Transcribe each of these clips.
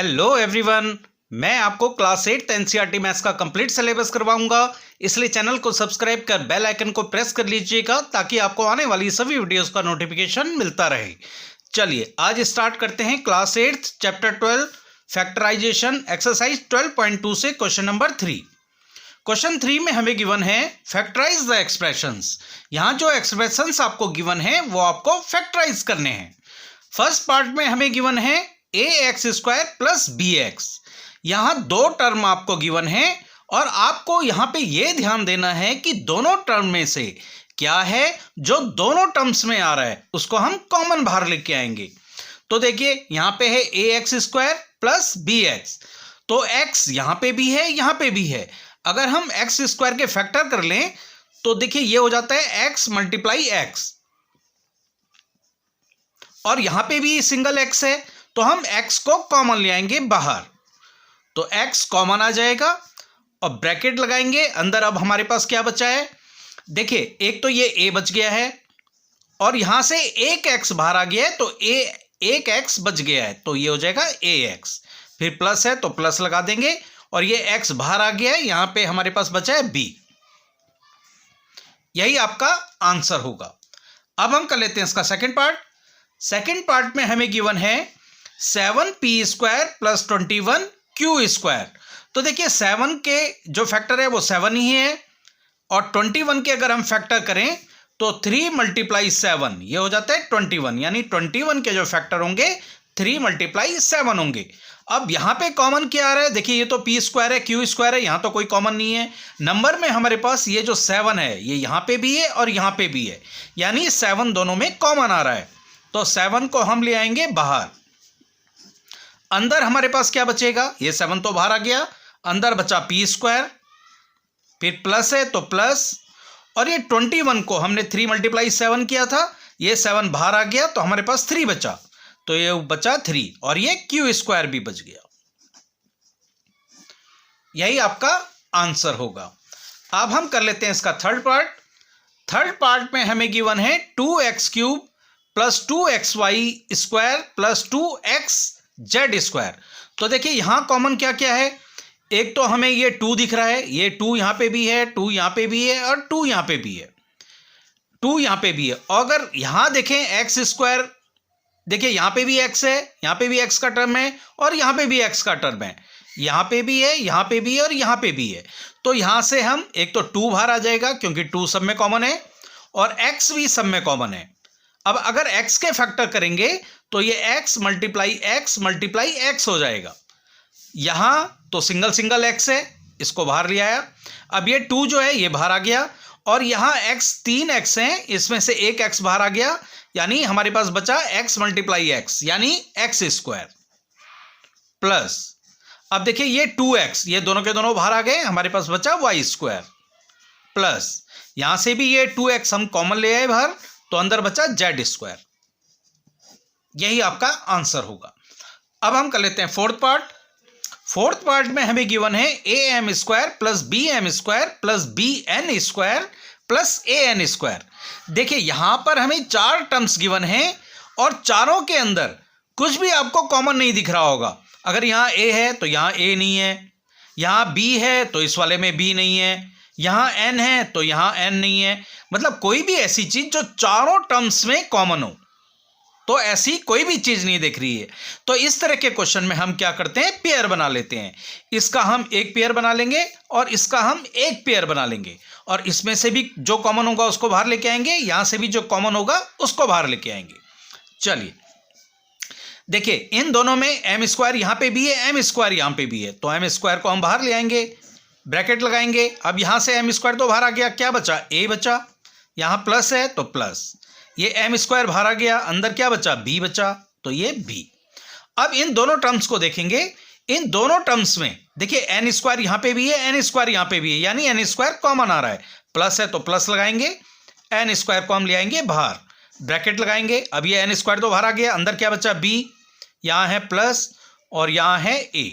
Hello everyone, मैं आपको class 8 NCERT maths का कंप्लीट सिलेबस करवाऊंगा। इसलिए चैनल को सब्सक्राइब कर बेल आइकन को प्रेस कर लीजिएगा ताकि आपको आने वाली सभी वीडियोस का नोटिफिकेशन मिलता रहे। चलिए आज स्टार्ट करते हैं क्लास 8 चैप्टर 12 फैक्टराइजेशन एक्सरसाइज 12.2 से क्वेश्चन नंबर 3। क्वेश्चन 3 में हमें गिवन है फैक्टराइज द एक्सप्रेशंस। यहाँ जो एक्सप्रेशंस आपको गिवन है वो आपको फैक्टराइज करने हैं। फर्स्ट पार्ट में हमें गिवन है ax² प्लस bx। यहाँ दो टर्म आपको गिवन है और आपको यहाँ पे ये ध्यान देना है कि दोनों टर्म में से क्या है जो दोनों टर्म्स में आ रहा है उसको हम कॉमन बाहर लेके आएंगे। तो देखिए यहाँ पे है ax² प्लस bx, तो x यहाँ पे भी है यहाँ पे भी है। अगर हम x² के फैक्टर कर लें तो देखिए ये हो जाता है x मल्टीप्लाई x, और यहाँ पे भी सिंगल x है तो हम x को कॉमन ले आएंगे बाहर, तो x कॉमन आ जाएगा और ब्रैकेट लगाएंगे। अंदर अब हमारे पास क्या बचा है, देखिए एक तो ये a बच गया है और यहां से एक x बाहर आ गया है तो एक x बच गया है, तो ये हो जाएगा ax। फिर प्लस है तो प्लस लगा देंगे और ये x बाहर आ गया है, यहां पे हमारे पास बचा है b। यही आपका आंसर होगा। अब हम कर लेते हैं इसका सेकेंड पार्ट। सेकेंड पार्ट में हमें गिवन है 7p² प्लस 21q²। तो देखिए 7 के जो फैक्टर है वो 7 ही है और 21 के अगर हम फैक्टर करें तो 3 मल्टीप्लाई 7 ये हो जाता है 21, यानी 21 के जो फैक्टर होंगे 3 मल्टीप्लाई 7 होंगे। अब यहाँ पे कॉमन क्या आ रहा है, देखिए ये तो p² है q² है, यहाँ तो कोई कॉमन नहीं है। नंबर में हमारे पास ये जो 7 है ये यहाँ पे भी है और यहाँ पे भी है, यानी 7 दोनों में कॉमन आ रहा है, तो 7 को हम ले आएंगे बाहर। अंदर हमारे पास क्या बचेगा, ये 7 तो बाहर आ गया, अंदर बचा p², फिर प्लस है तो प्लस, और ये 21 को हमने 3 मल्टीप्लाई 7 किया था, ये 7 बाहर आ गया तो हमारे पास 3 बचा, तो ये बचा 3 और ये q² भी बच गया। यही आपका आंसर होगा। अब हम कर लेते हैं इसका थर्ड पार्ट। थर्ड पार्ट में हमें गिवन है 2x³ plus 2xy² plus 2xz²। तो देखिए यहां कॉमन क्या क्या है, एक तो हमें ये 2 दिख रहा है, ये 2 यहां पे भी है, 2 यहां पे भी है और 2 यहां पे भी है, 2 यहां पे भी है। और अगर यहां देखें x², देखिए यहां पे भी x है, यहां पे भी x का टर्म है और यहां पे भी x का टर्म है, यहां पे भी है, यहां पे भी है और यहां पे भी है। तो यहां से हम एक तो 2 बाहर आ जाएगा क्योंकि 2 सब में कॉमन है और x भी सब में कॉमन है। अब अगर x के फैक्टर करेंगे तो ये x मल्टीप्लाई x हो जाएगा। यहां तो सिंगल सिंगल x है, इसको बाहर ले आया। अब ये 2 जो है ये बाहर आ गया और यहां x 3x है, इसमें से एक x बाहर आ गया, यानी हमारे पास बचा x मल्टीप्लाई x यानी x² प्लस, अब देखिए ये 2x, ये दोनों के दोनों बाहर आ गए, हमारे पास बचा y² प्लस, यहां से भी ये 2x हम कॉमन ले आए बाहर तो अंदर बचा z²। यही आपका आंसर होगा। अब हम कर लेते हैं फोर्थ पार्ट। फोर्थ पार्ट में हमें गिवन है am² plus bm² plus bn² plus an²। देखिए यहां पर हमें 4 टर्म्स गिवन है और चारों के अंदर कुछ भी आपको कॉमन नहीं दिख रहा होगा। अगर यहां a है तो यहां a नहीं है, यहां b है तो इस वाले में b नहीं है, यहां n है तो यहां n नहीं है, मतलब कोई भी ऐसी चीज जो चारों टर्म्स में कॉमन हो, तो ऐसी कोई भी चीज नहीं दिख रही है। तो इस तरह के क्वेश्चन में हम क्या करते हैं, पेयर बना लेते हैं। इसका हम एक पेयर बना लेंगे और इसका हम एक पेयर बना लेंगे और इसमें से भी जो कॉमन होगा उसको बाहर लेके आएंगे, यहां से भी जो कॉमन होगा उसको बाहर लेके आएंगे। चलिए देखिए इन दोनों में m² यहां पे भी है, m² यहां पे भी है, तो m² को हम बाहर ले आएंगे, ब्रैकेट लगाएंगे। अब यहां से m² तो बाहर आ गया, क्या बचा, a बचा, यहां प्लस है तो प्लस, ये m² बाहर आ गया, अंदर क्या बचा, b बचा, तो ये b। अब इन दोनों टर्म्स को देखेंगे, इन दोनों टर्म्स में देखिए n² यहां पे भी है, n² यहां पे भी है, यानी n² कॉमन आ रहा है, प्लस है तो प्लस लगाएंगे, n² को हम ले आएंगे बाहर, ब्रैकेट लगाएंगे। अब ये n² तो बाहर आ गया, अंदर क्या बचा, b, यहां है प्लस और यहां है a।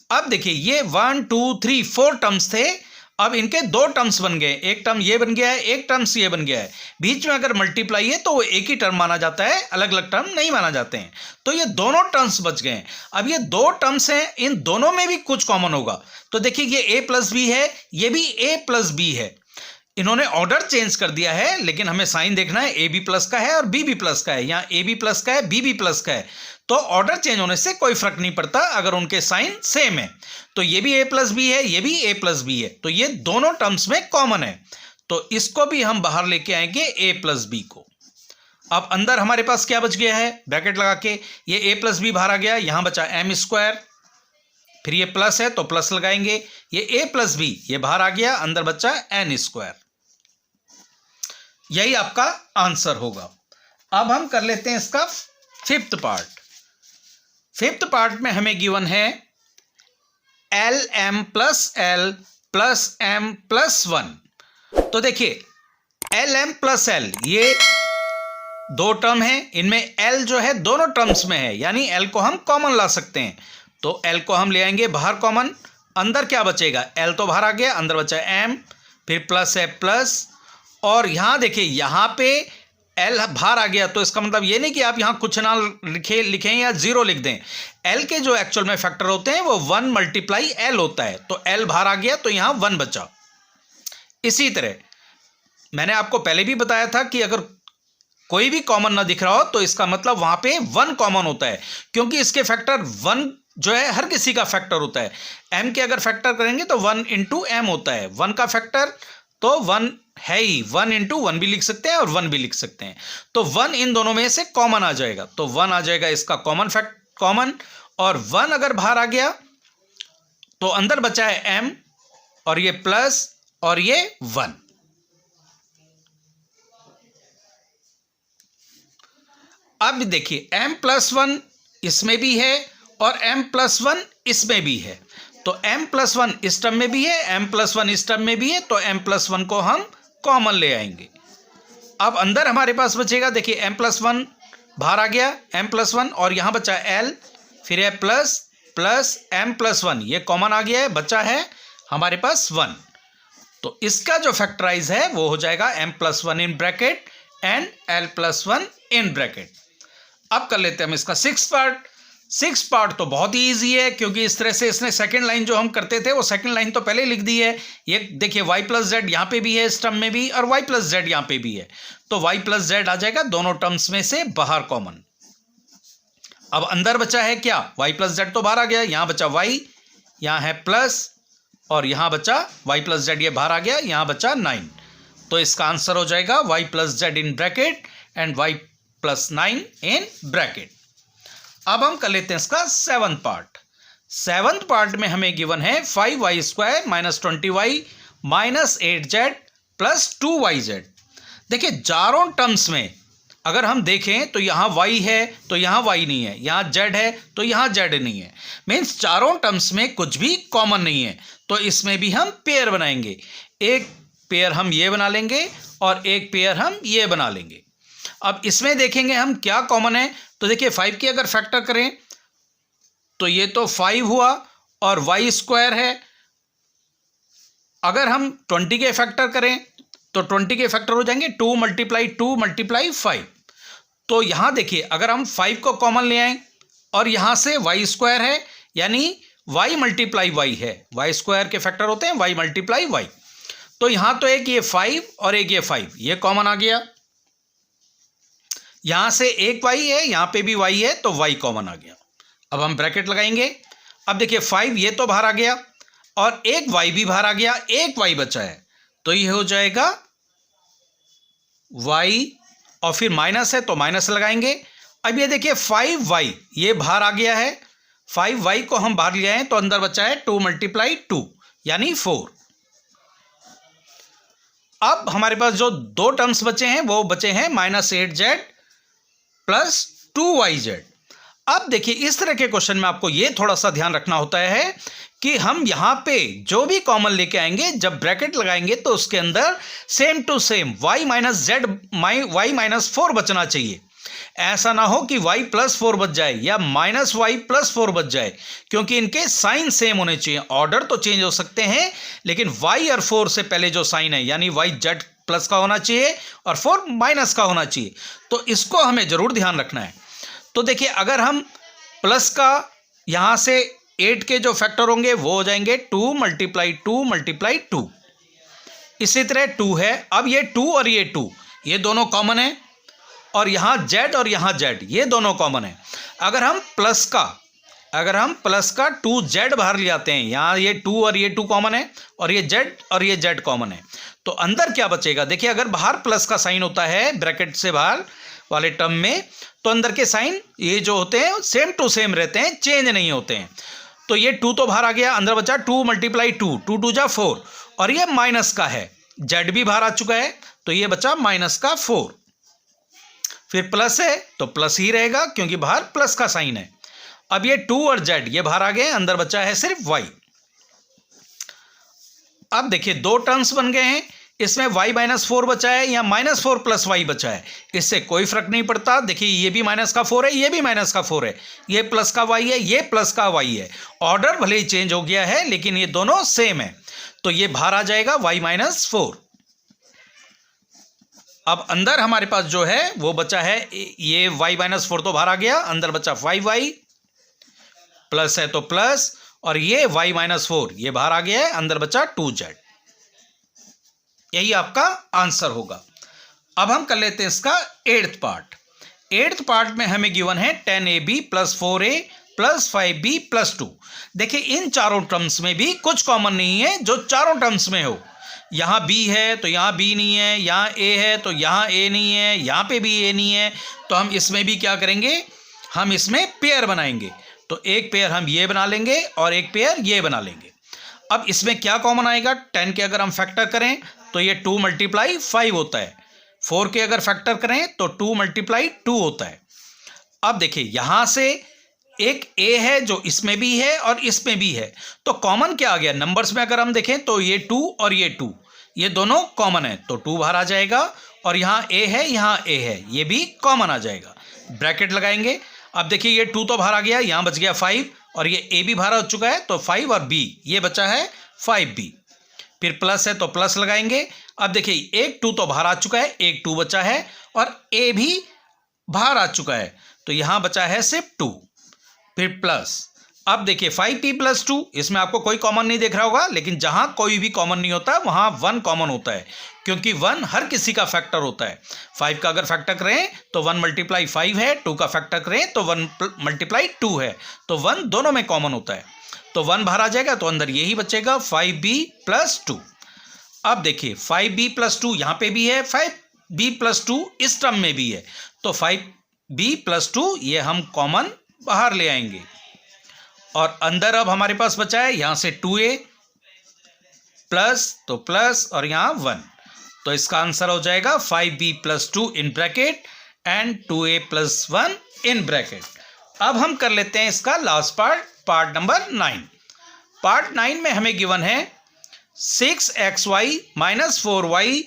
अब देखिए ये 1 2 3 4 टर्म्स थे, अब इनके दो टर्म्स बन गए, एक टर्म ये बन गया है, एक टर्म्स ये बन गया है। बीच में अगर मल्टीप्लाई है तो वो एक ही टर्म माना जाता है, अलग अलग टर्म नहीं माना जाते हैं। तो ये दोनों टर्म्स बच गए हैं। अब ये दो टर्म्स हैं, इन दोनों में भी कुछ कॉमन होगा। तो देखिए ये a प्लस बी है, ये भी a प्लस बी है। इन्होंने ऑर्डर चेंज कर दिया है, लेकिन हमें साइन देखना है, ए बी प्लस का है और बी बी प्लस का है। यहाँ ए बी प्लस का है, बी बी प्लस का है। तो ऑर्डर चेंज होने से कोई फर्क नहीं पड़ता अगर उनके साइन सेम है। तो ये भी a प्लस बी है, ये भी a प्लस बी है, तो ये दोनों टर्म्स में कॉमन है। तो इसको भी हम बाहर लेके आएंगे a प्लस बी को। अब अंदर हमारे पास क्या बच गया है, ब्रैकेट लगा के ये a प्लस बी बाहर आ गया, यहां बचा m स्क्वायर, फिर ये प्लस है तो प्लस लगाएंगे, ये a प्लस बी ये बाहर आ गया, अंदर बचा n स्क्वायर। यही आपका आंसर होगा। अब हम कर लेते हैं इसका फिफ्थ पार्ट। फिफ्थ पार्ट में हमें गिवन है L M plus L plus M plus 1। तो देखिए एल एम प्लस एल ये दो टर्म है, इनमें एल जो है दोनों टर्म्स में है, यानी एल को हम कॉमन ला सकते हैं। तो एल को हम ले आएंगे बाहर कॉमन, अंदर क्या बचेगा, एल तो बाहर आ गया, अंदर बचा एम, फिर प्लस है प्लस, और यहां देखिए यहां पे एल बाहर आ गया। तो इसका मतलब ये नहीं कि आप यहां कुछ ना लिखें या जीरो लिख दें। एल के जो एक्चुअल में फैक्टर होते हैं वो 1 मल्टीप्लाई एल होता है, तो एल बाहर आ गया तो यहां 1 बचा। इसी तरह मैंने आपको पहले भी बताया था कि अगर कोई भी कॉमन ना दिख रहा हो तो इसका मतलब वहां पे 1 कॉमन होता है, क्योंकि इसके फैक्टर 1 जो है हर किसी का फैक्टर होता है। एम के अगर फैक्टर करेंगे तो 1 इंटू एम होता है, 1 का फैक्टर तो 1 है ही, 1 इंटू 1 भी लिख सकते हैं और 1 भी लिख सकते हैं। तो 1 इन दोनों में से कॉमन आ जाएगा, तो 1 आ जाएगा इसका कॉमन, और 1 अगर बाहर आ गया तो अंदर बचा है m और ये प्लस और ये 1। अब देखिए m प्लस 1 इसमें भी है और m प्लस 1 इसमें भी है, तो m प्लस 1 इस टर्म में भी है, m प्लस 1 इस टर्म में भी है, तो m प्लस 1 को हम कॉमन ले आएंगे। अब अंदर हमारे पास बचेगा, देखिए m प्लस 1 बाहर आ गया, m प्लस 1, और यहां बचा l, फिर है प्लस प्लस m प्लस 1, ये कॉमन आ गया है, बचा है हमारे पास 1। तो इसका जो फैक्टराइज है वो हो जाएगा m plus 1 in bracket and l plus 1 in bracket. अब कर लेते हैं हम इसका सिक्स पार्ट तो बहुत ही ईजी है, क्योंकि इस तरह से इसने सेकंड लाइन जो हम करते थे वो सेकंड लाइन तो पहले लिख दी है। ये देखिए y प्लस जेड यहाँ पे भी है इस टर्म में भी, और y प्लस जेड यहाँ पे भी है, तो y प्लस जेड आ जाएगा दोनों टर्म्स में से बाहर कॉमन। अब अंदर बचा है क्या, y प्लस जेड तो बाहर आ गया, यहाँ बचा y, यहाँ है प्लस, और यहाँ बचा y प्लस जेड, ये बाहर आ गया, यहाँ बचा 9। तो इसका आंसर हो जाएगा y plus Z in bracket and y plus 9 in bracket. अब हम कर लेते हैं इसका सेवंथ पार्ट में हमें गिवन है 5y square minus 20y minus 8z plus 2yz। देखिए चारों टर्म्स में अगर हम देखें तो यहाँ y है तो यहाँ y नहीं है, यहाँ z है तो यहाँ z नहीं है, मीन्स चारों टर्म्स में कुछ भी कॉमन नहीं है। तो इसमें भी हम पेयर बनाएंगे, एक पेयर हम ये बना लेंगे और एक पेयर हम ये बना लेंगे। अब इसमें देखेंगे हम क्या कॉमन है, तो देखिए 5 की अगर फैक्टर करें तो ये तो 5 हुआ और y स्क्वायर है। अगर हम 20 के फैक्टर करें तो 20 के फैक्टर हो जाएंगे 2 मल्टीप्लाई 5। तो यहां देखिए अगर हम 5 को कॉमन ले आए और यहां से y स्क्वायर है, यानी y मल्टीप्लाई y है, y स्क्वायर के फैक्टर होते हैं y मल्टीप्लाई y। तो यहां तो एक ये 5 और एक ये 5, ये कॉमन आ गया। यहां से एक y है, यहां पे भी y है, तो y कॉमन आ गया। अब हम ब्रैकेट लगाएंगे। अब देखिए 5 ये तो बाहर आ गया और एक y भी बाहर आ गया, एक y बचा है, तो ये हो जाएगा y, और फिर माइनस है तो माइनस लगाएंगे। अब ये देखिए 5y ये बाहर आ गया है, 5y को हम बाहर ले आए तो अंदर बचा है 2 मल्टीप्लाई 2 यानी 4। अब हमारे पास जो दो टर्म्स बचे हैं वो बचे हैं माइनस 8z प्लस 2yz। अब देखिए इस तरह के क्वेश्चन में आपको ये थोड़ा सा ध्यान रखना होता है कि हम यहां पे जो भी कॉमन लेके आएंगे, जब ब्रैकेट लगाएंगे तो उसके अंदर same to same y minus 4 बचना चाहिए। ऐसा ना हो कि y +4 बच जाए या -y +4 बच जाए, क्योंकि इनके साइन सेम होने चाहिए। ऑर्डर तो चेंज हो सकते हैं, लेकिन y और 4 से पहले जो साइन है यानी y z प्लस का होना चाहिए और 4 माइनस का होना चाहिए। तो इसको हमें जरूर ध्यान रखना है। तो देखिए, अगर हम प्लस का यहां से 8 के जो फैक्टर होंगे वो हो जाएंगे 2 × 2 × 2। इसी तरह 2 है। अब ये 2 और ये 2 ये दोनों कॉमन है, और यहां z और यहां z ये दोनों कॉमन है। अगर हम प्लस का 2z बाहर ले आते हैं, यहां ये 2 और ये 2 कॉमन है, और ये z और ये z कॉमन है, तो अंदर क्या बचेगा? देखिए, अगर बाहर प्लस का साइन होता है ब्रैकेट से बाहर वाले टर्म में, तो अंदर के साइन ये जो होते हैं सेम टू सेम रहते हैं, चेंज नहीं होते हैं। तो ये 2 तो बाहर आ गया, अंदर बचा 2 × 2, 2 2 जा 4, और ये माइनस का है, z भी बाहर आ चुका है, तो ये बचा -4। फिर प्लस है तो प्लस ही रहेगा, क्योंकि बाहर प्लस का साइन है। अब ये 2 और z ये बाहर आ गए, अंदर बचा है सिर्फ y। अब देखिए, दो टर्म्स बन गए हैं, इसमें y -4 बचा है या -4 + y बचा है, इससे कोई फर्क नहीं पड़ता। देखिए, ये भी -4 है, ये भी -4 है, ये प्लस का y है, ये प्लस का y है। ऑर्डर भले ही चेंज हो गया है, लेकिन ये दोनों सेम है, तो ये बाहर आ जाएगा y -4। अब अंदर हमारे पास जो है वो बचा है, ये y -4 तो बाहर आ गया, अंदर बचा 5y, प्लस है तो प्लस, और ये y -4 ये बाहर आ गया है, अंदर बचा 2z। यही आपका आंसर होगा। अब हम कर लेते हैं इसका 8th पार्ट। 8th पार्ट में हमें गिवन है 10ab + 4a + 5b + 2। देखिए, इन चारों टर्म्स में भी कुछ कॉमन नहीं है जो चारों टर्म्स में हो। यहाँ b है तो यहाँ b नहीं है, यहाँ a है तो यहाँ a नहीं है, यहाँ पे भी a नहीं है, तो हम इसमें भी क्या करेंगे? हम इसमें पेयर बनाएंगे। तो एक पेयर हम ये बना लेंगे और एक पेयर ये बना लेंगे। अब इसमें क्या कॉमन आएगा? 10 के अगर हम फैक्टर करें तो ये 2 × 5 होता है। 4 के अगर फैक्टर करें तो 2 × 2 होता है। अब देखिए, यहां से एक a है जो इसमें भी है और इसमें भी है, तो कॉमन क्या आ गया? नंबर्स में अगर हम देखें तो ये 2 और ये 2 ये दोनों कॉमन है, तो 2 बाहर आ जाएगा, और यहाँ a है, यहाँ a है, ये भी कॉमन आ जाएगा। ब्रैकेट लगाएंगे। अब देखिए, ये 2 तो बाहर आ गया, यहाँ बच गया 5, और ये a भी बाहर हो चुका है, तो 5 और b ये बचा है 5b। फिर प्लस है तो प्लस लगाएंगे। अब देखिए, एक 2 तो बाहर आ चुका है, एक 2 बचा है, और a भी बाहर आ चुका है, तो यहाँ बचा है सिर्फ 2। फिर प्लस। अब देखिए, 5p + 2, इसमें आपको कोई कॉमन नहीं दिख रहा होगा, लेकिन जहां कोई भी कॉमन नहीं होता वहां 1 कॉमन होता है, क्योंकि 1 हर किसी का फैक्टर होता है। 5 का अगर फैक्टर करें तो 1 × 5 है, 2 का फैक्टर करें तो 1 × 2 है, तो 1 दोनों में कॉमन होता है, तो 1 बाहर आ जाएगा, तो अंदर यही बचेगा 5b + 2। अब देखिए, 5b + 2 यहाँ पे भी है, 5b + 2 इस टर्म में भी है, तो 5b + 2 ये हम कॉमन बाहर ले आएंगे, और अंदर अब हमारे पास बचा है यहाँ से 2a प्लस तो प्लस, और यहाँ 1, तो इसका आंसर हो जाएगा 5b + 2 in bracket and 2a + 1 in bracket. अब हम कर लेते हैं इसका last part, part number 9। Part 9 में हमें गिवन है 6xy - 4y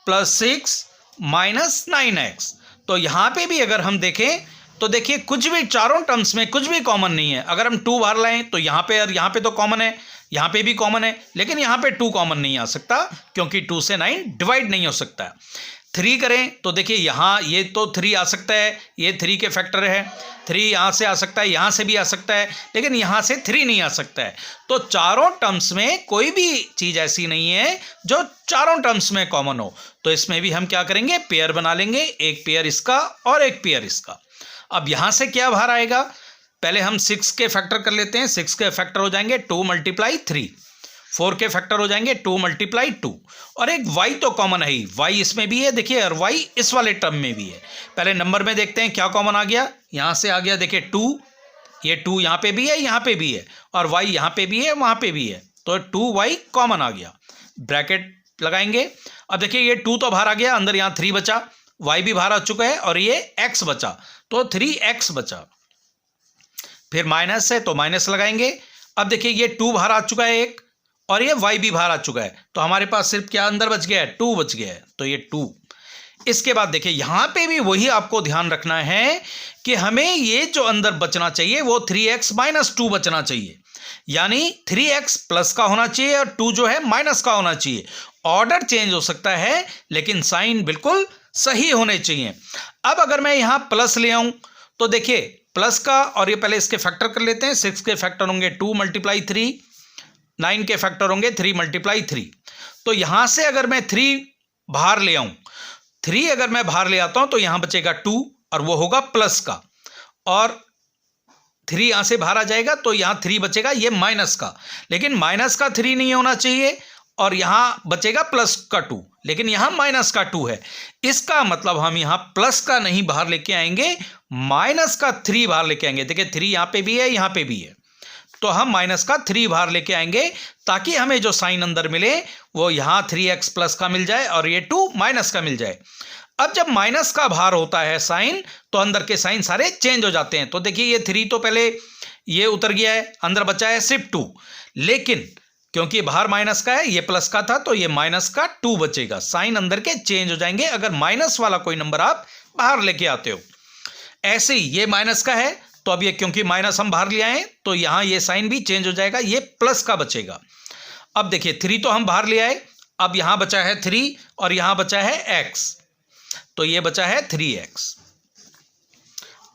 + 6 - 9x। तो यहाँ पे भी अगर हम देखें तो देखिए, कुछ भी चारों टर्म्स में कुछ भी कॉमन नहीं है। अगर हम 2 बाहर लाएं तो यहाँ पे और यहाँ पे तो कॉमन है, यहाँ पे भी कॉमन है, लेकिन यहाँ पे 2 कॉमन नहीं आ सकता, क्योंकि 2 से 9 डिवाइड नहीं हो सकता। 3 करें तो देखिए, यहाँ ये तो 3 आ सकता है, ये 3 के फैक्टर है, 3 यहाँ से आ सकता है, यहाँ से भी आ सकता है, लेकिन यहाँ से 3 नहीं आ सकता है। तो चारों टर्म्स में कोई भी चीज़ ऐसी नहीं है जो चारों टर्म्स में कॉमन हो, तो इसमें भी हम क्या करेंगे? पेयर बना लेंगे, एक पेयर इसका और एक पेयर इसका। अब यहां से क्या बाहर आएगा? पहले हम 6 के फैक्टर कर लेते हैं। 6 के फैक्टर हो जाएंगे 2 × 3, 4 के फैक्टर हो जाएंगे 2 × 2, और एक y तो कॉमन है ही, y इसमें भी है देखिए, और y इस वाले टर्म में भी है। पहले नंबर में देखते हैं क्या कॉमन आ गया। यहां से आ गया देखिए 2, ये 2 यहाँ पे भी है, यहाँ पे भी है, और y यहाँ पे भी है, वहां पे भी है, तो 2y कॉमन आ गया। ब्रैकेट लगाएंगे। अब देखिए, ये 2 तो बाहर आ गया, अंदर यहाँ 3 बचा, y भी बाहर आ चुका है, और ये x बचा, तो 3x बचा। फिर माइनस है तो माइनस लगाएंगे। अब देखिए, ये 2 बाहर आ चुका है एक, और ये y भी बाहर आ चुका है, तो हमारे पास सिर्फ क्या अंदर बच गया है? 2 बच गया है, तो ये 2। इसके बाद देखिए यहां पे भी वही आपको ध्यान रखना है कि हमें ये जो अंदर बचना चाहिए वो 3x माइनस 2 बचना चाहिए, यानी 3x प्लस का होना चाहिए और 2 जो है माइनस का होना चाहिए। ऑर्डर चेंज हो सकता है लेकिन साइन बिल्कुल सही होने चाहिए। अब अगर मैं यहां प्लस ले आऊं तो देखिए प्लस का, और ये पहले इसके फैक्टर कर लेते हैं। 6 के फैक्टर होंगे 2 मल्टीप्लाई 3, 9 के फैक्टर होंगे 3 मल्टीप्लाई 3। तो यहां से अगर मैं 3 बाहर ले आऊं, 3 अगर मैं बाहर ले आता हूं तो यहां बचेगा 2 और वो होगा प्लस का, और 3 यहां से बाहर आ जाएगा तो यहां 3 बचेगा ये माइनस का, लेकिन माइनस का 3 नहीं होना चाहिए, और यहां बचेगा प्लस का 2, लेकिन यहां माइनस का 2 है। इसका मतलब हम यहां प्लस का नहीं बाहर लेके आएंगे, माइनस का 3 बाहर लेके आएंगे। देखिए 3 यहां पे भी है, यहां पे भी है, तो हम माइनस का 3 बाहर लेके आएंगे ताकि हमें जो साइन अंदर मिले वो यहां 3x प्लस का मिल जाए और ये 2 माइनस का मिल जाए। अब जब माइनस का बाहर होता है साइन तो अंदर के साइन सारे चेंज हो जाते हैं। तो देखिए ये 3 तो पहले ये उतर गया है, अंदर बचा है सिर्फ 2, लेकिन क्योंकि बाहर माइनस का है, ये प्लस का था, तो ये माइनस का 2 बचेगा। साइन अंदर के चेंज हो जाएंगे अगर माइनस वाला कोई नंबर आप बाहर लेके आते हो। ऐसे ही ये माइनस का है तो अब ये क्योंकि माइनस हम बाहर ले आए तो यहां ये साइन भी चेंज हो जाएगा, ये प्लस का बचेगा। अब देखिए 3 तो हम बाहर ले आए, अब यहां बचा है 3 और यहां बचा है x, तो ये बचा है 3x।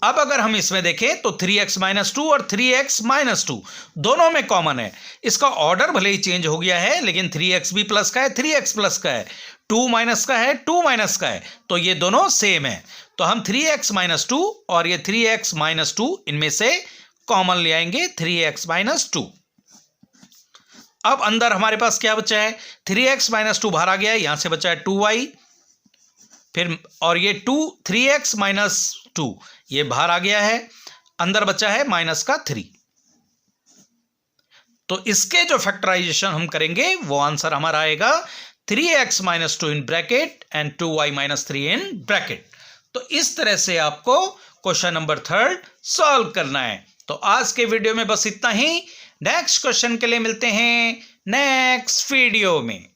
अब अगर हम इसमें देखें तो 3x माइनस 2 और 3x माइनस 2 दोनों में कॉमन है। इसका ऑर्डर भले ही चेंज हो गया है लेकिन 3x भी प्लस का है, 3x प्लस का है, 2 माइनस का है, 2 माइनस का है, तो ये दोनों सेम है। तो हम 3x माइनस 2 और ये 3x माइनस 2 इनमें से कॉमन ले आएंगे, 3x माइनस 2। अब अंदर हमारे पास क्या बचा है, 3x माइनस 2 बाहर आ गया है, यहां से बचा है 2y, फिर और ये 3x माइनस 2 ये बाहर आ गया है, अंदर बचा है माइनस का 3। तो इसके जो फैक्टराइजेशन हम करेंगे वो आंसर हमारा आएगा 3x minus 2 in bracket and 2y minus 3 in bracket. तो इस तरह से आपको क्वेश्चन नंबर 3 सॉल्व करना है। तो आज के वीडियो में बस इतना ही। नेक्स्ट क्वेश्चन के लिए मिलते हैं नेक्स्ट वीडियो में।